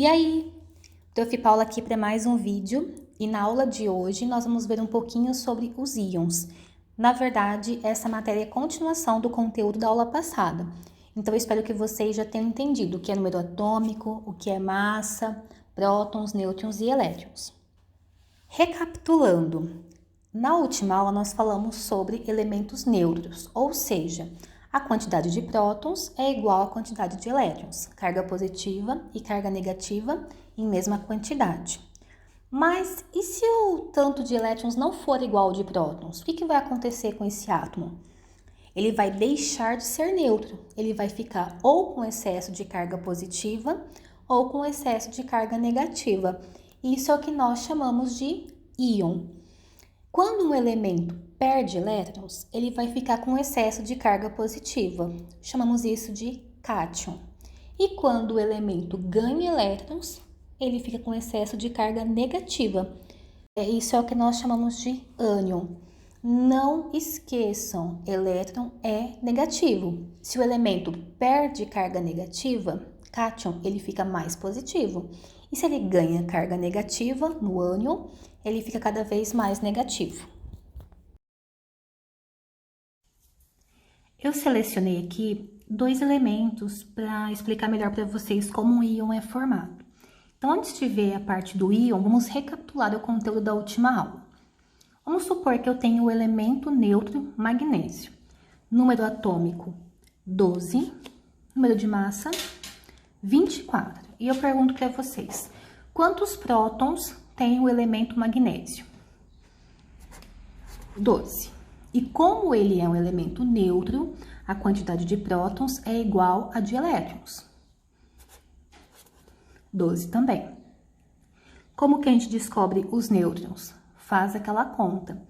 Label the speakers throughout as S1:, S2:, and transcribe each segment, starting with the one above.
S1: E aí, Prof. Paula aqui para mais um vídeo e na aula de hoje nós vamos ver um pouquinho sobre os íons. Na verdade, essa matéria é continuação do conteúdo da aula passada, então eu espero que vocês já tenham entendido o que é número atômico, o que é massa, prótons, nêutrons e elétrons. Recapitulando, na última aula nós falamos sobre elementos neutros, ou seja, a quantidade de prótons é igual à quantidade de elétrons, carga positiva e carga negativa em mesma quantidade. Mas e se o tanto de elétrons não for igual ao de prótons? O que vai acontecer com esse átomo? Ele vai deixar de ser neutro, ele vai ficar ou com excesso de carga positiva ou com excesso de carga negativa. Isso é o que nós chamamos de íon. Quando um elemento perde elétrons, ele vai ficar com excesso de carga positiva. Chamamos isso de cátion. E quando o elemento ganha elétrons, ele fica com excesso de carga negativa. Isso é o que nós chamamos de ânion. Não esqueçam, elétron é negativo. Se o elemento perde carga negativa, cátion, ele fica mais positivo. E se ele ganha carga negativa no ânion, ele fica cada vez mais negativo. Eu selecionei aqui dois elementos para explicar melhor para vocês como um íon é formado. Então, antes de ver a parte do íon, vamos recapitular o conteúdo da última aula. Vamos supor que eu tenho o elemento neutro magnésio. Número atômico 12, número de massa 24. E eu pergunto para vocês, quantos prótons tem o elemento magnésio? 12. E como ele é um elemento neutro, a quantidade de prótons é igual a de elétrons. 12 também. Como que a gente descobre os nêutrons? Faz aquela conta.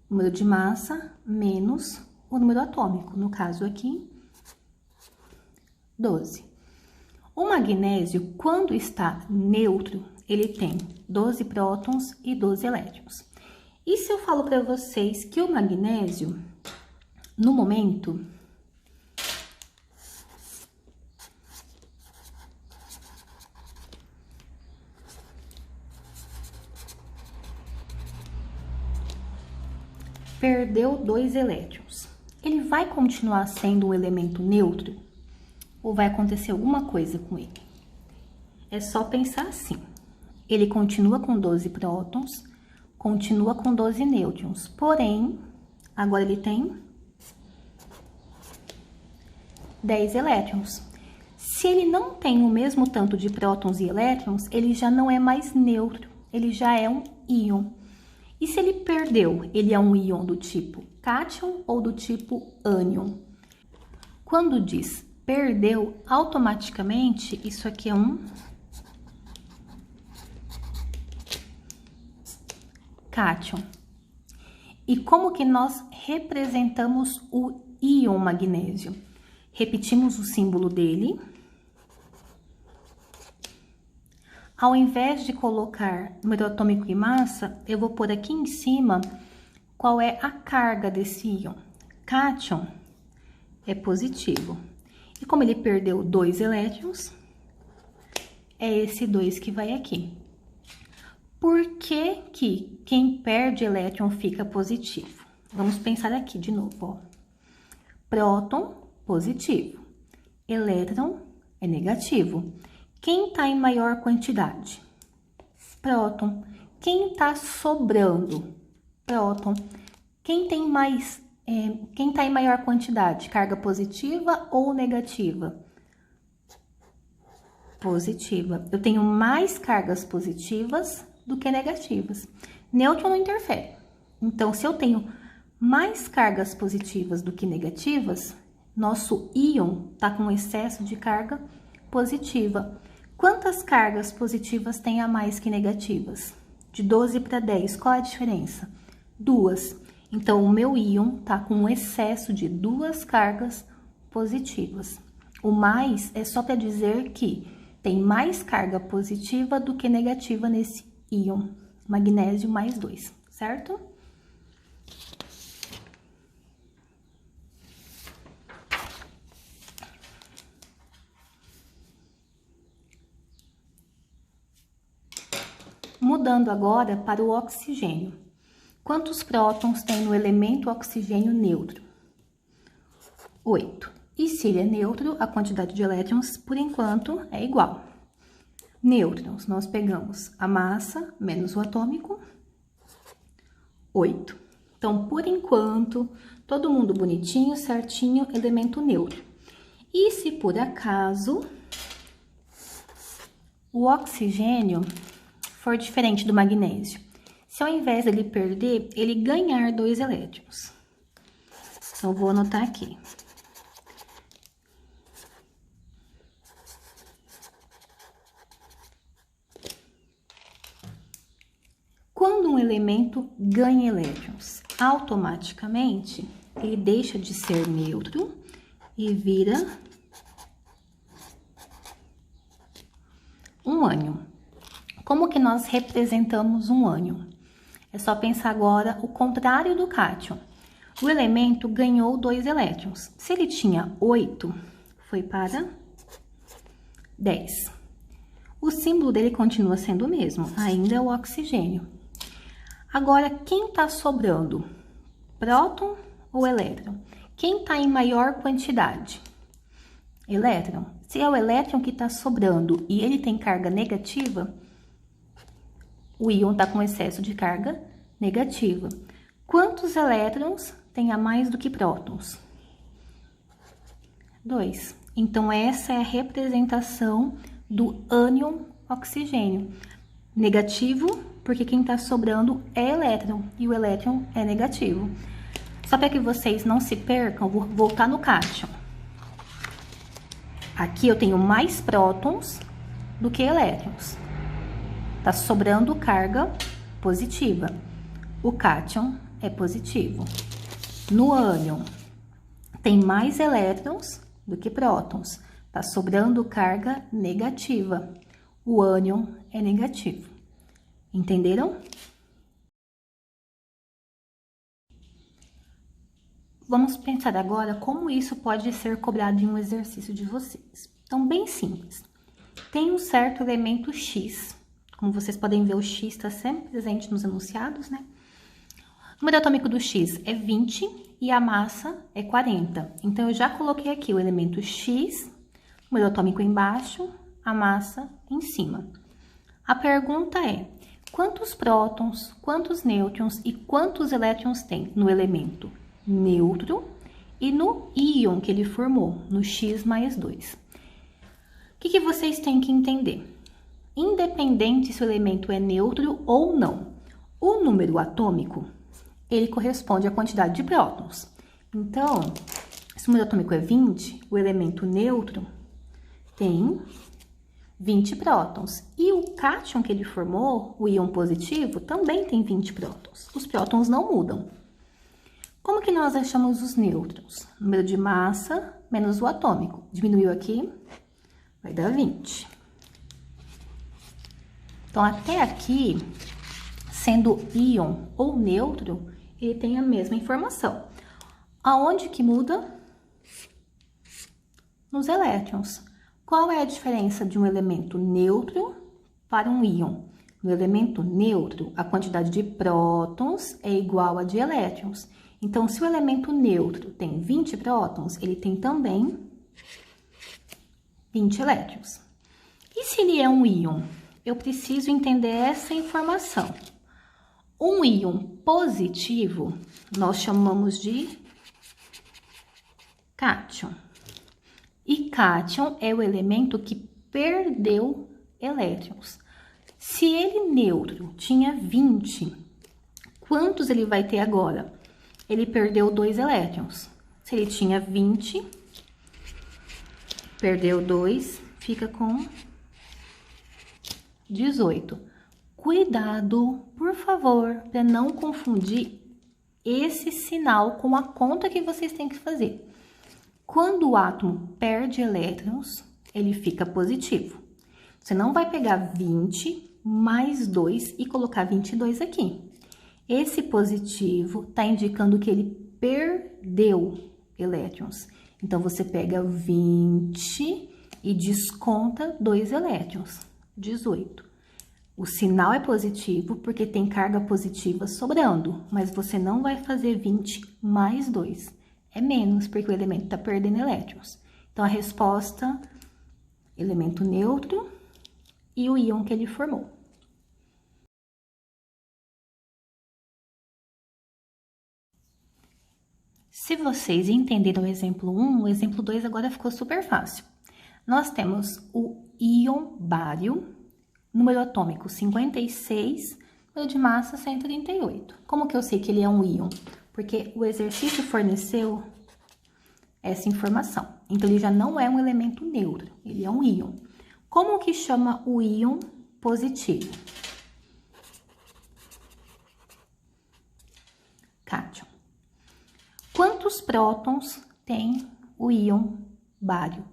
S1: Número de massa menos o número atômico. No caso aqui, 12. O magnésio, quando está neutro, ele tem 12 prótons e 12 elétrons. E se eu falo para vocês que o magnésio, no momento, perdeu 2 elétrons, ele vai continuar sendo um elemento neutro? Ou vai acontecer alguma coisa com ele? É só pensar assim. Ele continua com 12 prótons, continua com 12 nêutrons, porém, agora ele tem 10 elétrons. Se ele não tem o mesmo tanto de prótons e elétrons, ele já não é mais neutro, ele já é um íon. E se ele perdeu, ele é um íon do tipo cátion ou do tipo ânion? Quando diz perdeu, automaticamente isso aqui é um cátion. E como que nós representamos o íon magnésio? Repetimos o símbolo dele. Ao invés de colocar número atômico e massa, eu vou pôr aqui em cima qual é a carga desse íon. Cátion é positivo. E como ele perdeu 2 elétrons, é esse 2 que vai aqui. Por que que quem perde elétron fica positivo? Vamos pensar aqui de novo, ó. Próton, positivo. Elétron é negativo. Quem está em maior quantidade? Próton. Quem está sobrando? Próton. Quem tem mais, quem está em maior quantidade? Carga positiva ou negativa? Positiva. Eu tenho mais cargas positivas do que negativas. Nêutron não interfere. Então, se eu tenho mais cargas positivas do que negativas, nosso íon está com excesso de carga positiva. Quantas cargas positivas tem a mais que negativas? De 12 para 10, qual é a diferença? 2. Então, o meu íon está com um excesso de 2 cargas positivas. O mais é só para dizer que tem mais carga positiva do que negativa nesse íon. Magnésio mais 2, certo? Mudando agora para o oxigênio. Quantos prótons tem no elemento oxigênio neutro? 8. E se ele é neutro, a quantidade de elétrons, por enquanto, é igual. Nêutrons, nós pegamos a massa menos o atômico, 8. Então, por enquanto, todo mundo bonitinho, certinho, elemento neutro. E se por acaso o oxigênio for diferente do magnésio, se ao invés dele perder, ele ganhar 2 elétrons. Então, vou anotar aqui. Quando um elemento ganha elétrons, automaticamente ele deixa de ser neutro e vira um ânion. Como que nós representamos um ânion? É só pensar agora o contrário do cátion. O elemento ganhou 2 elétrons. Se ele tinha 8, foi para 10. O símbolo dele continua sendo o mesmo, ainda é o oxigênio. Agora, quem está sobrando? Próton ou elétron? Quem está em maior quantidade? Elétron. Se é o elétron que está sobrando e ele tem carga negativa, o íon está com excesso de carga negativa. Quantos elétrons tem a mais do que prótons? 2. Então, essa é a representação do ânion oxigênio. Negativo, porque quem está sobrando é elétron e o elétron é negativo. Só para que vocês não se percam, vou voltar no cátion. Aqui eu tenho mais prótons do que elétrons. Tá sobrando carga positiva. O cátion é positivo. No ânion, tem mais elétrons do que prótons. Tá sobrando carga negativa. O ânion é negativo. Entenderam? Vamos pensar agora como isso pode ser cobrado em um exercício de vocês. Então, bem simples. Tem um certo elemento X. Como vocês podem ver, o X está sempre presente nos enunciados, né? O número atômico do X é 20 e a massa é 40. Então, eu já coloquei aqui o elemento X, o número atômico embaixo, a massa em cima. A pergunta é: quantos prótons, quantos nêutrons e quantos elétrons tem no elemento neutro e no íon que ele formou, no X mais 2? O que vocês têm que entender? Independente se o elemento é neutro ou não, o número atômico, ele corresponde à quantidade de prótons. Então, se o número atômico é 20, o elemento neutro tem 20 prótons. E o cátion que ele formou, o íon positivo, também tem 20 prótons. Os prótons não mudam. Como que nós achamos os nêutrons? Número de massa menos o atômico. Diminuiu aqui, vai dar 20. Então, até aqui, sendo íon ou neutro, ele tem a mesma informação. Aonde que muda? Nos elétrons. Qual é a diferença de um elemento neutro para um íon? No elemento neutro, a quantidade de prótons é igual a de elétrons. Então, se o elemento neutro tem 20 prótons, ele tem também 20 elétrons. E se ele é um íon? Eu preciso entender essa informação. Um íon positivo, nós chamamos de cátion. E cátion é o elemento que perdeu elétrons. Se ele neutro tinha 20, quantos ele vai ter agora? Ele perdeu 2 elétrons. Se ele tinha 20, perdeu 2, fica com 18. Cuidado, por favor, para não confundir esse sinal com a conta que vocês têm que fazer. Quando o átomo perde elétrons, ele fica positivo. Você não vai pegar 20 mais 2 e colocar 22 aqui. Esse positivo está indicando que ele perdeu elétrons. Então, você pega 20 e desconta 2 elétrons, 18. O sinal é positivo porque tem carga positiva sobrando, mas você não vai fazer 20 mais 2. É menos, porque o elemento está perdendo elétrons. Então, a resposta, elemento neutro e o íon que ele formou. Se vocês entenderam o exemplo 1, o exemplo 2 agora ficou super fácil. Nós temos o íon bário, número atômico 56, número de massa 138. Como que eu sei que ele é um íon? Porque o exercício forneceu essa informação. Então, ele já não é um elemento neutro, ele é um íon. Como que chama o íon positivo? Cátion. Quantos prótons tem o íon bário?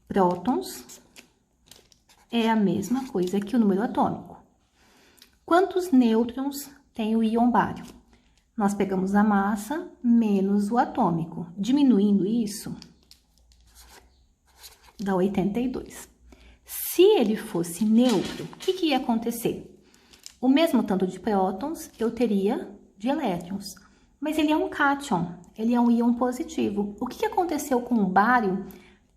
S1: Prótons é a mesma coisa que o número atômico. Quantos nêutrons tem o íon bário? Nós pegamos a massa menos o atômico. Diminuindo isso, dá 82. Se ele fosse neutro, o que ia acontecer? O mesmo tanto de prótons eu teria de elétrons. Mas ele é um cátion, ele é um íon positivo. O que aconteceu com o bário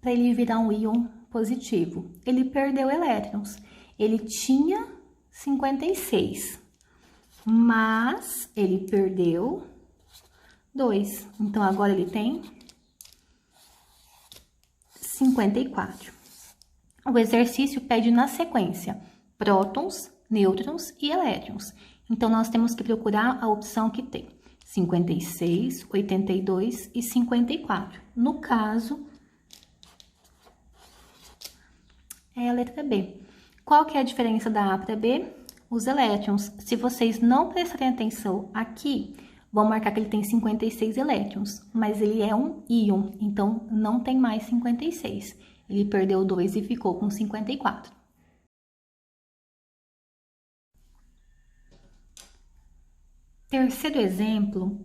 S1: para ele virar um íon positivo? Ele perdeu elétrons. Ele tinha 56, mas ele perdeu 2. Então, agora ele tem 54. O exercício pede na sequência prótons, nêutrons e elétrons. Então, nós temos que procurar a opção que tem 56, 82 e 54. No caso, é a letra B. Qual que é a diferença da A para B? Os elétrons. Se vocês não prestarem atenção aqui, vão marcar que ele tem 56 elétrons, mas ele é um íon, então não tem mais 56. Ele perdeu 2 e ficou com 54. Terceiro exemplo,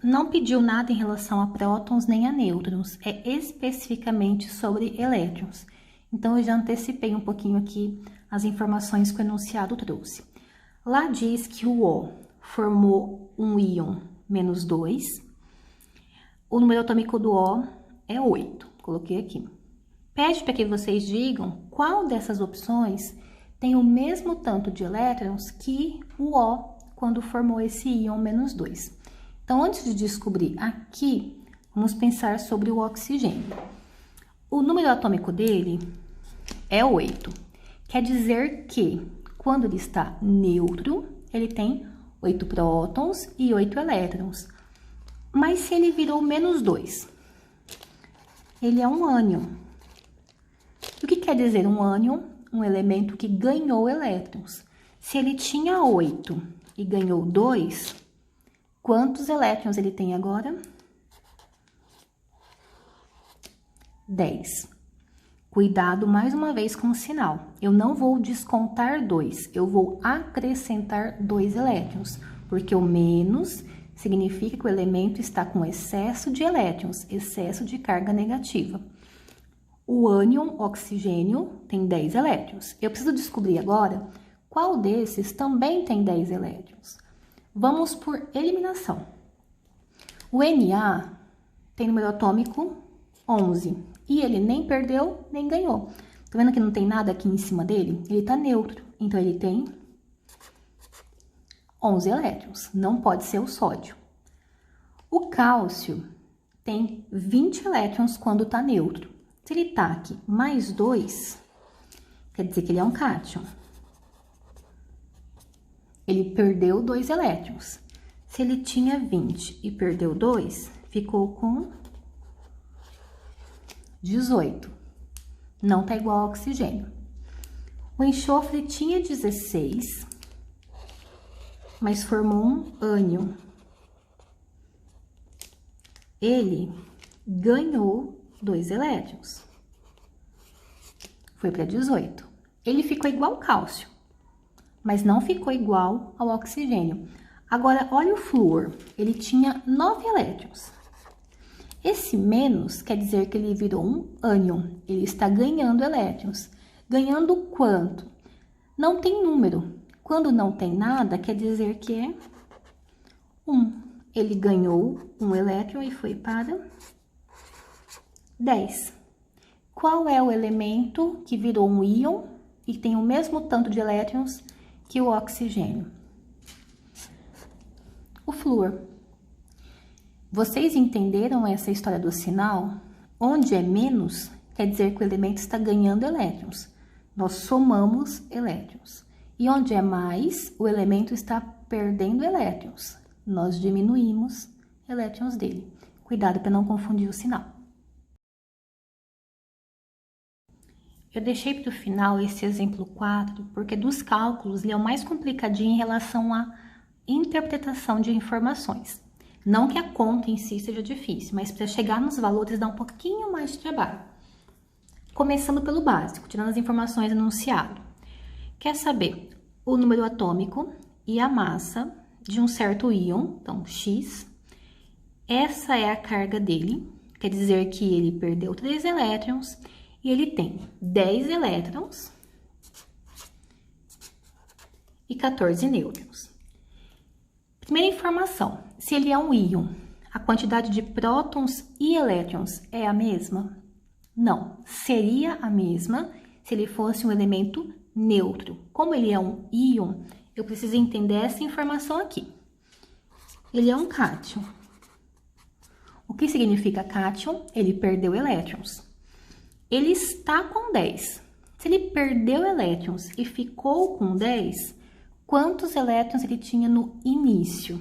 S1: não pediu nada em relação a prótons nem a nêutrons, é especificamente sobre elétrons. Então, eu já antecipei um pouquinho aqui as informações que o enunciado trouxe. Lá diz que o O formou um íon menos 2, o número atômico do O é 8, coloquei aqui. Pede para que vocês digam qual dessas opções tem o mesmo tanto de elétrons que o O quando formou esse íon menos 2. Então, antes de descobrir aqui, vamos pensar sobre o oxigênio. O número atômico dele é 8. Quer dizer que, quando ele está neutro, ele tem 8 prótons e 8 elétrons. Mas se ele virou menos 2, ele é um ânion. O que quer dizer um ânion? Um elemento que ganhou elétrons. Se ele tinha 8 e ganhou 2, quantos elétrons ele tem agora? 10. Cuidado mais uma vez com o sinal. Eu não vou descontar 2, eu vou acrescentar 2 elétrons, porque o menos significa que o elemento está com excesso de elétrons, excesso de carga negativa. O ânion, oxigênio, tem 10 elétrons. Eu preciso descobrir agora qual desses também tem 10 elétrons. Vamos por eliminação. O Na tem número atômico 11 e ele nem perdeu nem ganhou. Tá vendo que não tem nada aqui em cima dele? Ele tá neutro, então ele tem 11 elétrons, não pode ser o sódio. O cálcio tem 20 elétrons quando tá neutro. Se ele tá aqui mais 2, quer dizer que ele é um cátion. Ele perdeu 2 elétrons. Se ele tinha 20 e perdeu 2, ficou com 18. Não tá igual ao oxigênio. O enxofre tinha 16, mas formou um ânion. Ele ganhou 2 elétrons. Foi para 18. Ele ficou igual ao cálcio, mas não ficou igual ao oxigênio. Agora, olha o flúor. Ele tinha 9 elétrons. Esse menos quer dizer que ele virou um ânion. Ele está ganhando elétrons. Ganhando quanto? Não tem número. Quando não tem nada, quer dizer que é 1. Ele ganhou um elétron e foi para 10. Qual é o elemento que virou um íon e tem o mesmo tanto de elétrons que o oxigênio? O flúor. Vocês entenderam essa história do sinal? Onde é menos, quer dizer que o elemento está ganhando elétrons. Nós somamos elétrons. E onde é mais, o elemento está perdendo elétrons. Nós diminuímos elétrons dele. Cuidado para não confundir o sinal. Eu deixei para o final esse exemplo 4, porque dos cálculos ele é o mais complicadinho em relação à interpretação de informações. Não que a conta em si seja difícil, mas para chegar nos valores dá um pouquinho mais de trabalho. Começando pelo básico, tirando as informações enunciado. Quer saber o número atômico e a massa de um certo íon, então X. Essa é a carga dele, quer dizer que ele perdeu 3 elétrons e ele tem 10 elétrons e 14 nêutrons. Primeira informação, se ele é um íon, a quantidade de prótons e elétrons é a mesma? Não, seria a mesma se ele fosse um elemento neutro. Como ele é um íon, eu preciso entender essa informação aqui. Ele é um cátion. O que significa cátion? Ele perdeu elétrons. Ele está com 10. Se ele perdeu elétrons e ficou com 10, quantos elétrons ele tinha no início?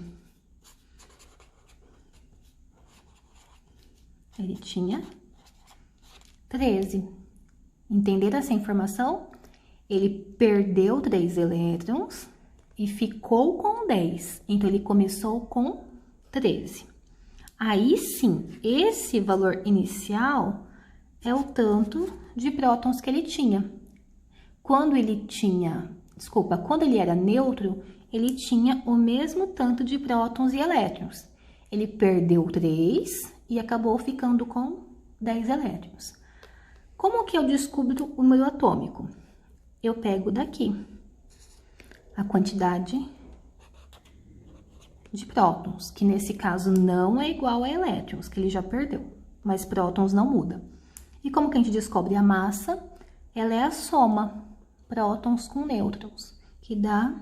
S1: Ele tinha 13. Entenderam essa informação? Ele perdeu 3 elétrons e ficou com 10. Então, ele começou com 13. Aí sim, esse valor inicial é o tanto de prótons que ele tinha. Quando ele era neutro, ele tinha o mesmo tanto de prótons e elétrons. Ele perdeu 3 e acabou ficando com 10 elétrons. Como que eu descubro o número atômico? Eu pego daqui a quantidade de prótons, que nesse caso não é igual a elétrons, que ele já perdeu, mas prótons não muda. E como que a gente descobre a massa? Ela é a soma prótons com nêutrons, que dá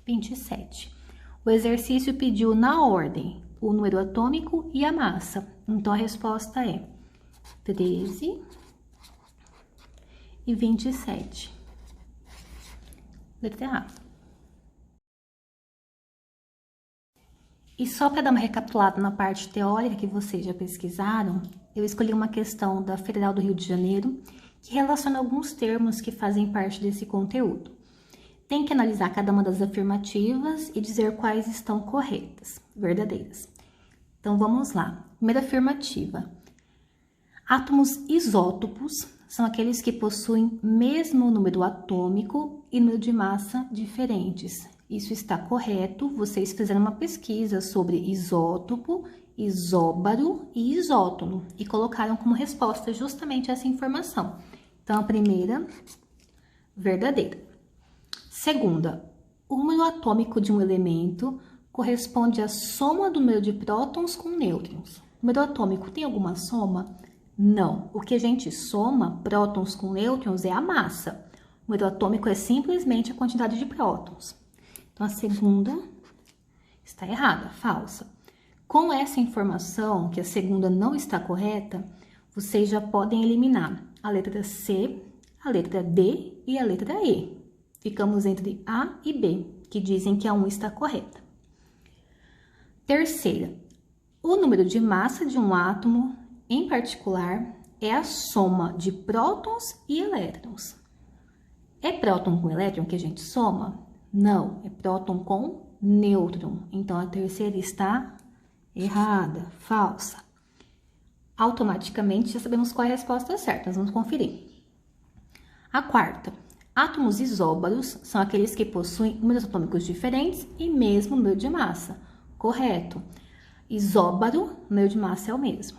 S1: 27. O exercício pediu na ordem o número atômico e a massa. Então, a resposta é 13 e 27. Letra A. E só para dar uma recapitulada na parte teórica que vocês já pesquisaram, eu escolhi uma questão da Federal do Rio de Janeiro que relaciona alguns termos que fazem parte desse conteúdo. Tem que analisar cada uma das afirmativas e dizer quais estão corretas, verdadeiras. Então, vamos lá. Primeira afirmativa. Átomos isótopos são aqueles que possuem mesmo número atômico e número de massa diferentes. Isso está correto. Vocês fizeram uma pesquisa sobre isótopo, isóbaro e isótono e colocaram como resposta justamente essa informação. Então, a primeira, verdadeira. Segunda, o número atômico de um elemento corresponde à soma do número de prótons com nêutrons. O número atômico tem alguma soma? Não. O que a gente soma, prótons com nêutrons, é a massa. O número atômico é simplesmente a quantidade de prótons. Então, a segunda está errada, falsa. Com essa informação, que a segunda não está correta, vocês já podem eliminar a letra C, a letra D e a letra E. Ficamos entre A e B, que dizem que a 1 está correta. Terceira, o número de massa de um átomo, em particular, é a soma de prótons e elétrons. É próton com elétron que a gente soma? Não, é próton com nêutron. Então, a terceira está errada, falsa. Automaticamente, já sabemos qual é a resposta certa, nós vamos conferir. A quarta. Átomos isóbaros são aqueles que possuem números atômicos diferentes e mesmo número de massa. Correto. Isóbaro, número de massa é o mesmo.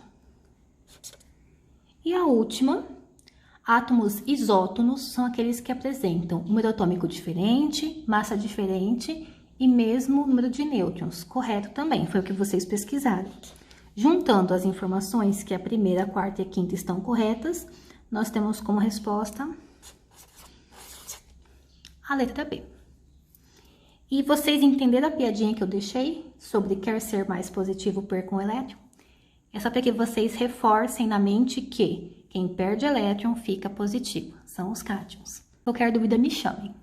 S1: E a última, Átomos isótonos são aqueles que apresentam um número atômico diferente, massa diferente e mesmo número de nêutrons. Correto também, foi o que vocês pesquisaram. Juntando as informações que a primeira, a quarta e a quinta estão corretas, nós temos como resposta a letra B. E vocês entenderam a piadinha que eu deixei sobre quer ser mais positivo perca um elétron? É só para que vocês reforcem na mente que quem perde elétron fica positivo, são os cátions. Qualquer dúvida me chamem.